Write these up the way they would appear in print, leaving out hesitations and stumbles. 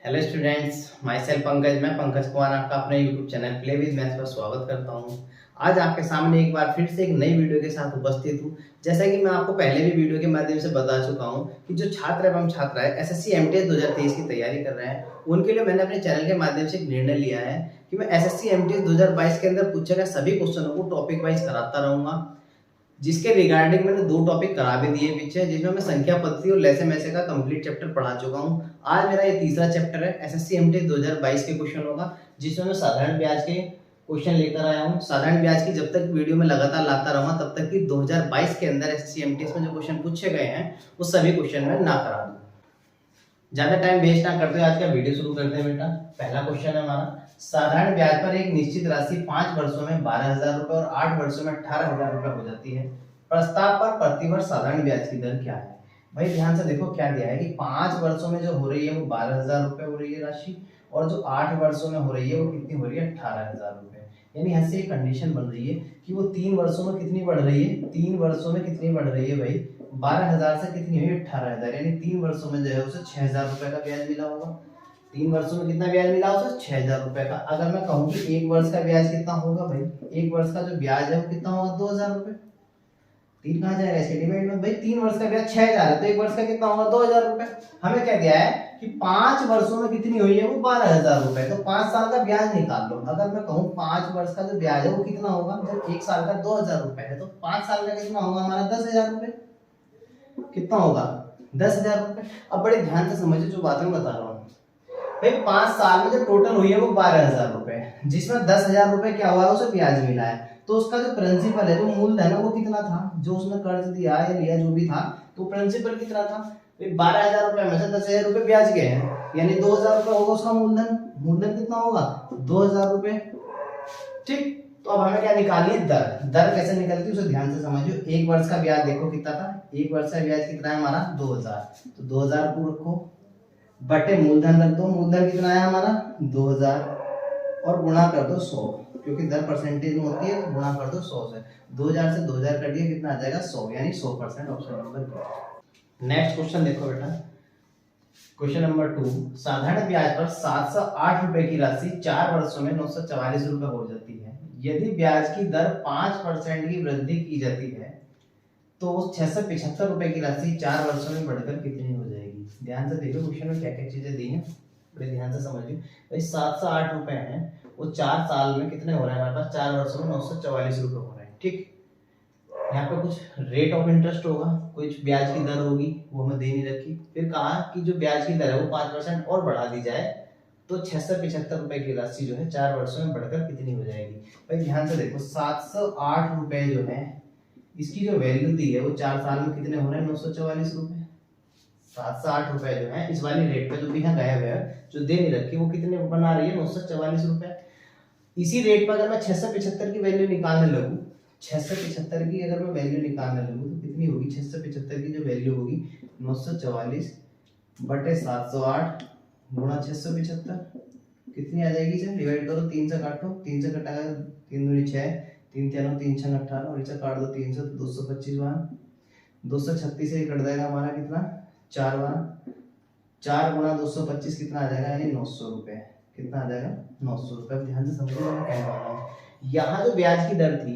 Hello students, my self Pankaj. मैं पंकज कुमार आपका अपने YouTube channel play with maths पर स्वागत करता हूं। आज आपके सामने एक बार फिर से एक नई वीडियो के साथ उपस्थित हूं। जैसा कि मैं आपको पहले भी वीडियो के माध्यम से बता चुका हूं कि जो छात्र एवं छात्राएं एसएससी एमटीएस 2023 की तैयारी कर रहे हैं, उनके लिए मैंने अपने चैनल के माध्यम से एक निर्णय लिया है कि मैं एसएससी एमटीएस 2022 के अंदर पूछे गए सभी क्वेश्चनों को टॉपिक वाइज कराता रहूंगा, जिसके रिगार्डिंग मैंने 2 टॉपिक करा भी दिए पीछे, जिसमें मैं संख्या पद्धति और लेसे मैसे का कंप्लीट चैप्टर पढ़ा चुका हूं। आज मेरा ये तीसरा चैप्टर है एसएससी एमटीएस 2022 के क्वेश्चन होगा, जिसमें मैं साधारण ब्याज के क्वेश्चन लेकर आया हूं। साधारण ब्याज की जब तक वीडियो में लगातार लाता रहूंगा तब तक कि 2022 के अंदर एसएससी एमटीएस में जो क्वेश्चन पूछे गए हैं वो सभी क्वेश्चन में ना करा दूं। ज्यादा टाइम वेस्ट ना करते हुए आज का वीडियो शुरू करते हैं बेटा। पहला क्वेश्चन है हमारा, साधारण ब्याज पर एक निश्चित राशि 5 वर्षों में 12,000 रुपए और 8 वर्षों में 18,000 रुपए हो जाती है। प्रस्ताव पर प्रतिवर्ष साधारण ब्याज की दर क्या है? भाई ध्यान से देखो क्या दिया है कि 5 वर्षों में जो हो रही है वो 12,000 रुपए हो रही है राशि, और जो 8 वर्षों में हो रही है वो कितनी हो रही है? 18,000 रुपए। यानी यहाँ से एक कंडीशन बन रही है कि वो 3 वर्षों में कितनी बढ़ रही है? 3 वर्षों में कितनी बढ़ रही है भाई? 12,000 से कितनी हुई? 18,000। यानी 3 वर्षों में जो है उसे 6,000 रुपए का ब्याज मिला होगा। 3 वर्षों में कितना ब्याज मिला उसे? 6,000 रुपए का। अगर मैं कहूँ कि 1 वर्ष का ब्याज कितना होगा भाई? 1 वर्ष का जो ब्याज है वो कितना होगा? 2,000 रुपए। 3 कहाँ जाएगा इसके डिवाइड में? भाई 3 वर्ष का ब्याज 6,000 है तो 1 वर्ष का कितना होगा? 2,000 रुपए। हमें क्या दिया है कि 5 वर्षों में कितनी हुई है? वो 12,000 रुपए। तो 5 साल का ब्याज निकाल लो। अगर मैं कहूँ 5 वर्ष का जो ब्याज है वो कितना होगा? जब 1 साल का 2,000 रुपए है तो 5 साल का कितना होगा हमारा? 10,000 रुपए। कितना होगा? 10,000 रुपए। अब बड़े ध्यान से समझिए जो बात मैं बता रहा हूँ। भाई 5 साल में जो टोटल हुई है वो 12,000 रुपए, जिसमें 10,000 रुपए क्या हुआ है? उसे ब्याज मिला है। तो उसका जो प्रिंसिपल है, जो मूलधन है वो कितना था? जो उसने कर्ज दिया या लिया जो भी था, तो प्रिंसिपल कितना था? 12,000 रुपए में से 10,000 रुपए ब्याज गए हैं, यानी 2,000 रुपए होगा उसका मूलधन। मूलधन कितना होगा? 2,000 रुपए। ठीक। तो अब हमें क्या निकालनी है? दर। दर कैसे निकलती है उसे ध्यान से समझियो। 1 वर्ष का ब्याज देखो कितना था? 1 वर्ष का ब्याज कितना है हमारा? 2,000। तो 2,000 को रखो बटे मूलधन रख दो। मूलधन कितना है हमारा? 2,000 और गुणा कर दो 100, क्योंकि दर परसेंटेज में होती है तो गुणा कर दो 100 से। 2,000 से 2,000 कट दिया कितना आ जाएगा? 100, यानी 100%। Option number B. Next question देखो बेटा, क्वेश्चन नंबर 2, साधारण ब्याज पर 708 रुपए की राशि 4 वर्षों में 944 रुपए हो जाती है। यदि ब्याज की दर 5% की वृद्धि की जाती है तो उस 675 रुपए की राशि 4 वर्षों में बढ़कर कितनी हो जाएगी? ध्यान से देखो क्वेश्चन में क्या क्या चीजें दी हैं, बड़े ध्यान से समझिए। भाई 708 रुपए हैं, वो 4 साल में कितने हो रहे हैं हमारे पास? 4 वर्षों में 944 रुपए हो रहे हैं। ठीक। यहाँ पे कुछ रेट ऑफ इंटरेस्ट होगा, कुछ ब्याज की दर होगी, वो हमें दे नहीं रखी। फिर कहा कि जो ब्याज की दर है वो 5% और बढ़ा दी जाए तो 675 रुपए की राशि जो है 4 वर्षों में बढ़कर कितनी हो जाएगी? भाई ध्यान से देखो, 708 रुपए जो है इसकी जो वैल्यू दी है वो 4 साल में कितने हो रहे हैं? 944 रुपए। 708 रुपए जो है इस वाली रेट पे जो भी है गायब है, जो दे नहीं रखी, वो कितने बना रही है? 944 रुपए। इसी रेट पर अगर मैं 675 की वैल्यू निकालने लगूं, 675 की अगर मैं वैल्यू निकालने लगूं तो कितनी होगी? 675 की जो वैल्यू होगी 944 बटे 708 गुणा 675 कितनी आ जाएगी? इसे डिवाइड करो, 3 से काटो, 3 से कटा 3 दूनी 6, 3 3 9 3 6 18 और इसे काट दो 3 से, 225 बार 236 से कट जाएगा हमारा कितना? 4 बार 4 गुणा 225 कितना आ जाएगा? यानी 900 रुपए। कितना आ जाएगा? 900 रुपए। ध्यान से समझिए मैं कहने वाला हूँ। यहाँ जो ब्याज की दर थी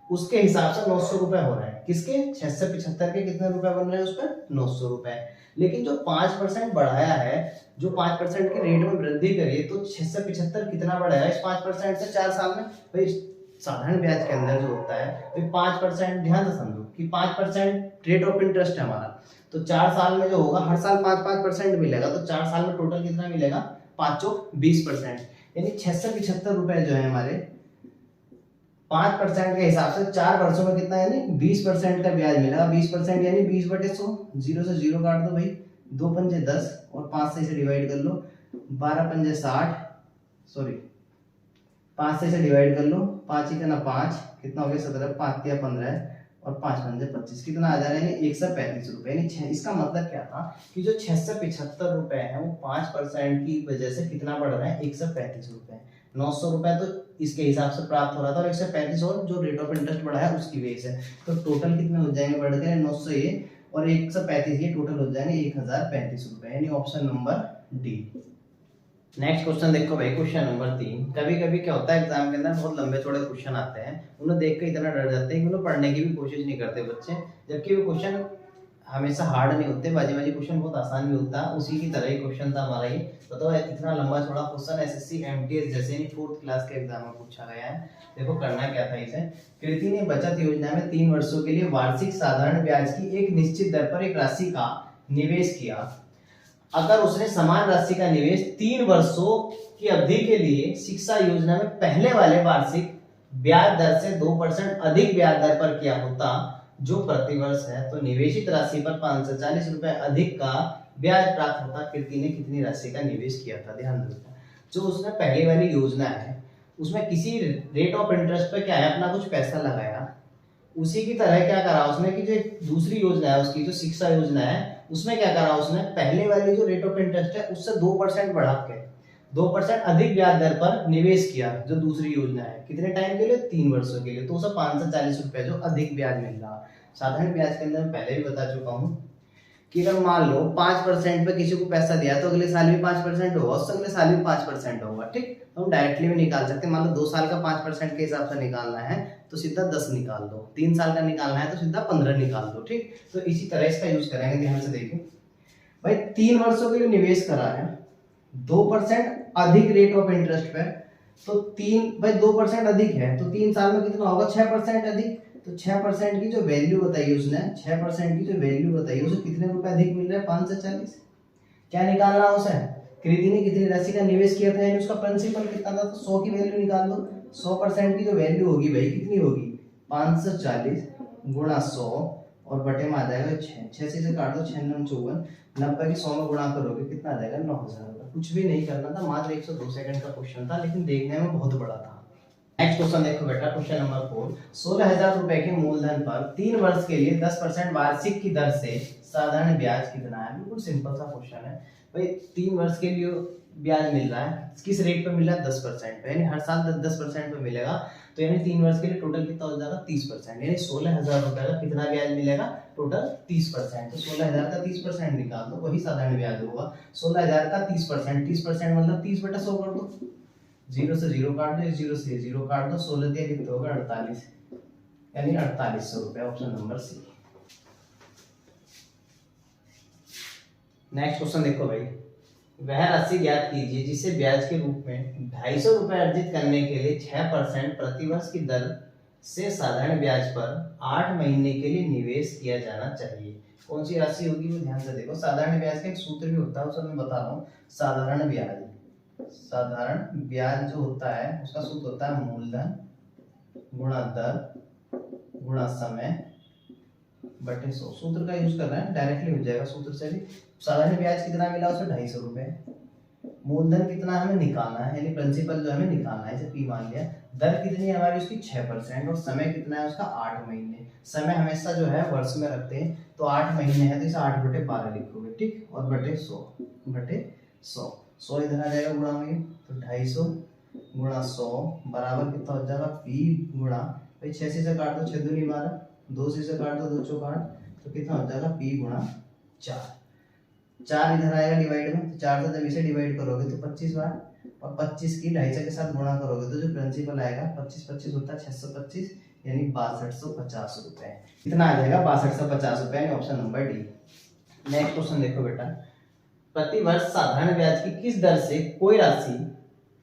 उसके हिसाब से 900 रुपए हो रहे हैं। किसके? 675 के कितने रुपए बन रहे हैं उस पर? 900 रुपए। लेकिन जो 5% बढ़ाया है, जो 5% के रेट में वृद्धि करिए तो 675 कितना बढ़ाया इस 5% से 4 साल में? भाई साधारण ब्याज के अंदर जो होता है 5%, ध्यान से समझो कि 5% रेट ऑफ इंटरेस्ट है हमारा, तो 4 साल में जो होगा हर साल 5% मिलेगा, तो 4 साल में टोटल कितना मिलेगा? 5 चौक 20%, यानी 675 रुपए जो है हमारे 5% के हिसाब से 4 वर्षों में कितना, यानी 20% का ब्याज मिलेगा। 20% यानी 20/100, 0 से 0 काट दो भाई, 2 पंजे 10 और 5 से इसे डिवाइड कर लो, 12 पंजे 60, सॉरी 5 से इसे डिवाइड कर लो, 5 ही ना 5 कितना हो गया? 17, 5 या 15 और 5 पंजे 25 कितना आ जाएगा? यानी 135 रुपए। यानी इसका मतलब क्या था कि जो 675 रुपए है वो 5% की वजह से कितना बढ़ रहा है? 135 रुपए। 900 रुपए तो इसके हिसाब से प्राप्त हो रहा था और 135 और जो रेट ऑफ इंटरेस्ट बढ़ा है उसकी वजह से, तो टोटल कितने हो जाएंगे बढ़ के? 900 ये और 135 ये टोटल हो जाएंगे 1035 रुपए। यानी option number D. Next question देखो भाई, क्वेश्चन नंबर 3। कभी कभी क्या होता है एग्जाम के अंदर बहुत लंबे चौड़े क्वेश्चन आते हैं, उन्हें देख के इतना डर जाते हैं कि उन्हें पढ़ने की भी कोशिश नहीं करते बच्चे, जबकि वो क्वेश्चन हमेशा हार्ड नहीं होते, बाजी बाजी क्वेश्चन बहुत आसान भी होता है। उसी की तरह ही क्वेश्चन था हमारा ये। बताओ इतना लंबा चौड़ा क्वेश्चन एसएससी एमटीएस जैसे ही 4th क्लास के एग्जाम में पूछा गया है। देखो करना क्या था इसे। कृति ने बचत योजना में 3 वर्षों के लिए वार्षिक साधारण ब्याज की एक निश्चित दर पर एक राशि का निवेश किया। अगर उसने समान राशि का निवेश 3 वर्षों की अवधि के लिए शिक्षा योजना में पहले वाले वार्षिक ब्याज दर से 2% अधिक ब्याज दर पर किया होता, जो प्रतिवर्ष है, तो निवेशित राशि पर 540 रुपए अधिक का ब्याज प्राप्त होता। कृति ने कितनी राशि का निवेश किया था? ध्यान रखना, जो उसने पहले वाली योजना है उसमें किसी रेट ऑफ इंटरेस्ट पे क्या है अपना कुछ पैसा लगाया, उसी की तरह क्या करा उसने कि जो दूसरी योजना है उसकी जो शिक्षा योजना है उसमें क्या करा उसने पहले वाली जो रेट ऑफ इंटरेस्ट है उससे 2% बढ़ा के 2% अधिक ब्याज दर पर निवेश किया। जो दूसरी योजना है कितने टाइम के लिए? 3 वर्षों के लिए, तो उसे 540 रुपए जो अधिक ब्याज मिल रहा। साधारण ब्याज के अंदर मैं पहले भी बता चुका हूँ कि अगर मान लो 5% पे किसी को पैसा दिया तो अगले साल भी 5% होगा, उससे अगले साल भी 5% होगा। ठीक, तो हम डायरेक्टली भी निकाल सकते हैं। मान लो 2 साल का 5% के हिसाब से निकालना है तो सीधा 10 निकाल दो, 3 साल का निकालना है तो सीधा 15 निकाल दो। ठीक, तो इसी तरह इसका यूज करेंगे। ध्यान से देखिए भाई, 3 वर्षों के लिए निवेश करा है 2% अधिक रेट ऑफ इंटरेस्ट पे, तो 3 भाई 2% अधिक है तो 3 साल में कितना होगा? 6% अधिक। तो 6% की जो वैल्यू बताई उसने, 6% की जो वैल्यू बताई उसे कितने रुपए अधिक मिल रहा है? 540। क्या निकालना उसे? कृति ने कितनी राशि का निवेश किया था, यानी उसका प्रिंसिपल कितना था, तो 100 की वैल्यू निकाल दो। 100% की जो वैल्यू होगी भाई कितनी होगी? 540 गुणा 100 और बटे में आ जाएगा 6 से काट दो, 6 9 54, 90 की 100 में गुणा करोगे कितना आ जाएगा? 9000। कुछ भी नहीं करना था, मात्र 102 सेकंड का क्वेश्चन था, लेकिन देखने में बहुत बड़ा था। नेक्स्ट क्वेश्चन देखो बेटा, क्वेश्चन नंबर 4। 16000 रुपए के मूलधन पर 3 वर्ष के लिए 10% वार्षिक की दर से साधारण ब्याज कितना है? बिल्कुल सिंपल सा क्वेश्चन है भाई। 3 वर्ष के लिए ब्याज मिल रहा है, किस रेट पे मिल रहा है? 10% पे, यानी हर साल 10% पे मिलेगा। तो यानी 3 वर्ष के लिए टोटल कितना हो जाएगा? 30%, यानी 16000 रुपए का कितना ब्याज मिलेगा? टोटल 30%। तो 16000 का 30% निकाल दो, वही साधारण ब्याज होगा। 16000 का 30%, 30% मतलब 30/100 कर दो, 0 से 0 काट दो, 0 से 0 काट दो, 16 दिया कितना होगा? 48, यानी 4800 रुपए। Option number C. Next question देखो भाई, वह राशि ज्ञात कीजिए जिसे ब्याज के रूप में 250 रुपए अर्जित करने के लिए 6% प्रतिवर्ष की दर से साधारण ब्याज पर 8 महीने के लिए निवेश किया जाना चाहिए। कौन सी राशि होगी वो ध्यान से देखो। साधारण ब्याज का एक सूत्र भी होता है, उसे मैं बता रहा हूँ। साधारण ब्याज जो होता है उसका सूत्र होता है मूलधन गुणा दर गुणा समय बटे 100। सूत्र का यूज कर रहे हैं, डायरेक्टली हो जाएगा सूत्र से भी। साधारण ब्याज कितना मिला उसे? 250 रुपए। मूलधन कितना हमें निकालना है, यानी प्रिंसिपल जो हमें निकालना है, इसे पी मान लिया। दर कितनी है हमारी उसकी? 6%। और समय कितना है उसका? 8 महीने। समय हमेशा जो है वर्ष में रखते हैं, तो 8 महीने है तो इसे 8/12 लिखोगे। ठीक, और बटे 100 100 इधर आ जाएगा गुणा में, तो 250 गुणा 100 बराबर कितना हो जाएगा? पी गुणा भाई 6 से काट दो, 6 दूनी 12, 2 से काट दो, 2 चौक 8, तो कितना हो जाएगा? पी गुणा 4। 4 इधर आएगा डिवाइड में, तो 4 से जब इसे डिवाइड करोगे तो 25 बार, और 25 की 250 के साथ गुणा करोगे तो जो प्रिंसिपल आएगा 25 होता है 625, यानी 6250 रुपए। कितना आ जाएगा? 6250 रुपए, यानी option number D. Next question देखो बेटा, प्रति वर्ष साधारण ब्याज की किस दर से कोई राशि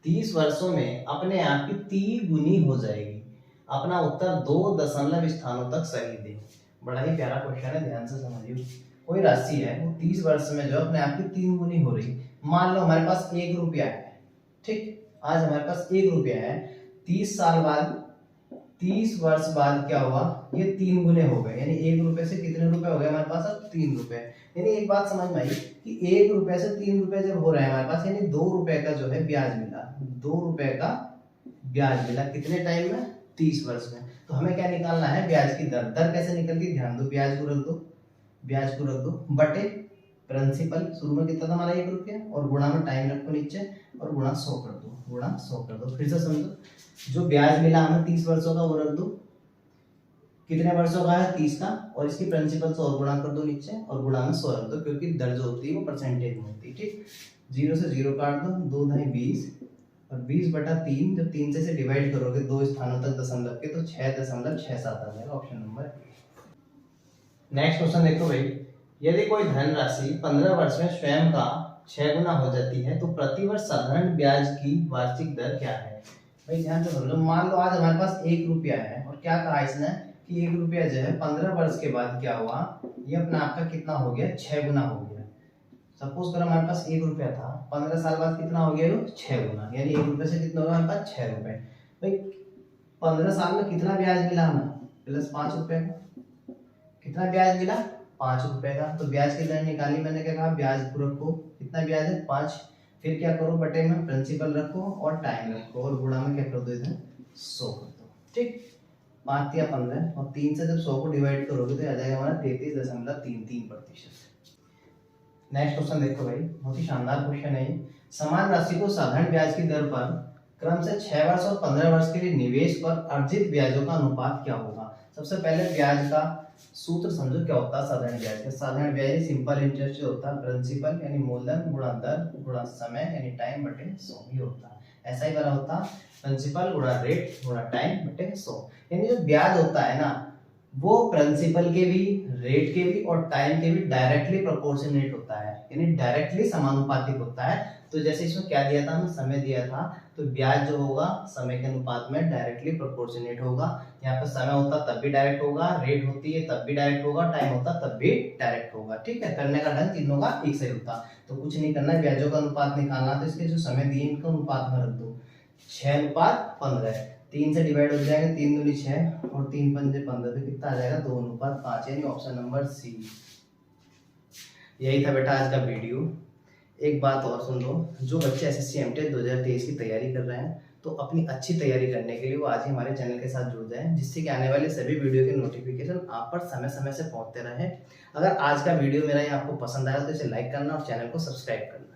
30 वर्षों में अपने आप की 3 गुनी हो जाएगी? अपना उत्तर 2 दशमलव स्थानों तक सही दे। बड़ा ही प्यारा क्वेश्चन है, ध्यान से समझिए। कोई राशि है वो 30 वर्ष में जो अपने आप की 3 गुनी हो रही। मान लो हमारे पास 1 रुपया है, ठीक, आज हमारे पास 1 रुपया है, 30 साल बाद 30 वर्ष बाद क्या हुआ? ये 3 गुने हो गए, यानी 1 रुपए से कितने रुपए हो गए हमारे पास? अब 3 रुपए। यानी एक बात समझ में आई कि 1 रुपए से 3 रुपए जब हो रहे हैं हमारे पास, यानी 2 रुपए का जो है ब्याज मिला। 2 रुपए का ब्याज मिला कितने टाइम में? 30 वर्ष में। तो हमें क्या निकालना है? ब्याज की दर। दर कैसे निकलती है? ध्यान दो, ब्याज को रख दो बटे प्रिंसिपल शुरू में कितना था हमारा? 1 रुपया, और गुणा में टाइम रखो नीचे, और गुणा 100 कर दो। फिर से समझो, जो ब्याज मिला हमें 30 वर्षों का वो रख दो, कितने वर्षों का है? 30 का, और इसकी प्रिंसिपल से और गुणा कर दो नीचे, और गुणा में 100 रख दो, क्योंकि दर जो होती है वो परसेंटेज में होती है। ठीक, 0 से 0 काट दो, 2 ढाई 20 और 20/3 जब 3 से डिवाइड करोगे दो स्थानों तक दशमलव के तो 6.67 आ जाएगा, option number A. Next question देखो भाई, यदि कोई धनराशि 15 वर्ष में स्वयं का 6 गुना हो जाती है तो प्रतिवर्ष साधारण ब्याज की वार्षिक दर क्या है? भाई ध्यान से समझो, मान लो आज हमारे पास 1 रुपया है और क्या कहा इसने कि 1 रुपया जो है 15 वर्ष के बाद क्या हुआ, ये अपना आपका कितना हो गया, 6 गुना हो गया। सपोज करो हमारे पास 1 रुपया था, 15 साल बाद कितना हो गया, 6 गुना, यानी 1 रुपये से कितना होगा हमारे पास 6 रुपए। भाई 15 साल में कितना ब्याज मिला हमें, प्लस 5 रुपए का। कितना ब्याज मिला, 5 रुपए का। तो ब्याज की दर निकाली मैंने, क्या कहा, ब्याज को रखो, कितना ब्याज है 5, फिर क्या करो बटे में प्रिंसिपल रखो और टाइम रखो और गुणा में क्या कर दो, इधर 100 कर दो। ठीक, 5 या 15 और 3 से जब 100 को डिवाइड करोगे तो आ जाएगा हमारा 33.33%। नेक्स्ट क्वेश्चन देखो भाई, बहुत ही शानदार क्वेश्चन है। समान राशि को साधारण ब्याज की दर पर क्रम से 6 वर्ष और 15 वर्ष के लिए निवेश पर अर्जित ब्याजों का अनुपात क्या होगा? सबसे पहले ब्याज का सूत्र समझो क्या होता है साधारण ब्याज का। साधारण ब्याज सिंपल इंटरेस्ट जो होता है, प्रिंसिपल यानी मूलधन गुणा दर गुणा समय यानी टाइम बटे 100 ही होता है। ऐसा ही वाला होता है, प्रिंसिपल गुणा रेट गुणा टाइम बटे 100। यानी जो ब्याज होता है ना वो प्रिंसिपल के भी, रेट के भी और टाइम के भी डायरेक्टली प्रोपोर्शनेट होता है, यानी डायरेक्टली समानुपातिक होता है। तो जैसे इसमें क्या दिया था, हमें समय दिया था, तो ब्याज जो होगा समय के अनुपात में डायरेक्टली प्रोपोर्शनेट होगा। यहाँ पे समय होता तब भी डायरेक्ट होगा, रेट होती है तब भी डायरेक्ट होगा, टाइम होता तब भी डायरेक्ट होगा। ठीक है, करने का ढंग तीनों का एक सही होता। तो कुछ नहीं करना है, ब्याजों का अनुपात निकालना, तो इसके जो समय दिए इनका अनुपात में रख दो, 6:15। 3 से डिवाइड हो जाएगा, 3 दूनी 6 और 3 पंजे 15, तो कितना आ जाएगा 2:5, यानी ऑप्शन नंबर सी। यही था बेटा आज का वीडियो। एक बात और सुन लो, जो बच्चे एसएससी एमटेक 2023 की तैयारी कर रहे हैं तो अपनी अच्छी तैयारी करने के लिए वो आज ही हमारे चैनल के साथ जुड़ जाएं, जिससे कि आने वाले सभी वीडियो के नोटिफिकेशन आप पर समय समय से पहुंचते रहे। अगर आज का वीडियो मेरा ये आपको पसंद आया तो इसे लाइक करना और चैनल को सब्सक्राइब करना।